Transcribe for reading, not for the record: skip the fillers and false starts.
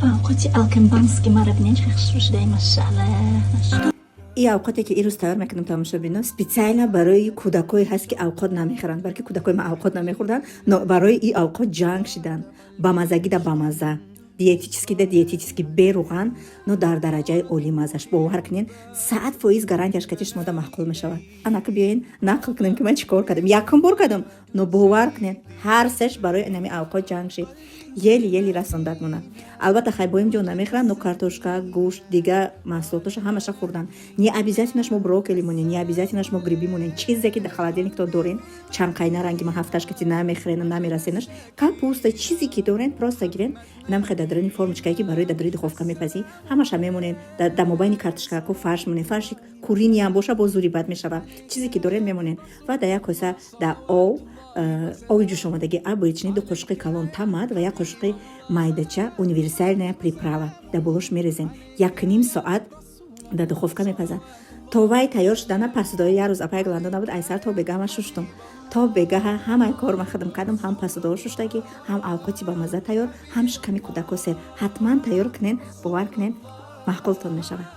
اوقات алкембански марабнинч хшушдай машалла. И авқоте ки ирӯз тайёр мекардам тамошобино специально барои кӯдакое ҳаст ки авқот намехӯранд, балки кӯдакои ма авқот намехӯрданд, но барои и авқот ҷанг шидан. Бамазагида бамаза, диетически беруған, но дар дараҷаи олимазаш. Бовар кунед 100% гарантияш кати шумода маъқул мешавад. Анака биёин нақл кунем ки ман чикор кардам. Якум бор кардам, но бовар кунед ҳар сеш барои инами авқот ҷанг шид. ели расондад мона. Албатта хайбоим ҷо намехӯранд, но картошка, гӯшт, дигар маҳсулоташа ҳамаша хӯрдан. Не обязательно шумо брокколи монен, не обязательно шумо гриби монен. Чизе ки дар холодильникто дорен, чанқайна ранги ма ҳафташ кати намехӯрен, намерасенаш. Капуста чизе ки дорен, просто гирен, намехӯред дар даруни формочкае ки барои дар даруни духовка мепазӣ. Ҳамаша мемонен дар мобайни картошкако фарш монен. Фарши курини ҳам боша бо зури бад мешавад. Чизе ки дорен мемонен. Ва дар як коса дар оби ҷӯшомадагӣ обычный 2 қошиқи калон томат ва 1 қошиқи майдача универсальная приправа дар болош мерезем. 1,5 соат дар духовка мепазад. То вай тайёр шудана пасудои як рӯз апай гуландо набуд айсар то бега ма шуштум. То бега ҳамаи кор ма хидм кардам, ҳам пасудоо шуштагӣ, ҳам авқоти ба мазза тайёр, ҳам шиками кӯдако сер. Ҳатман тайёр кунен, бовар кунен, маъқултон мешавад.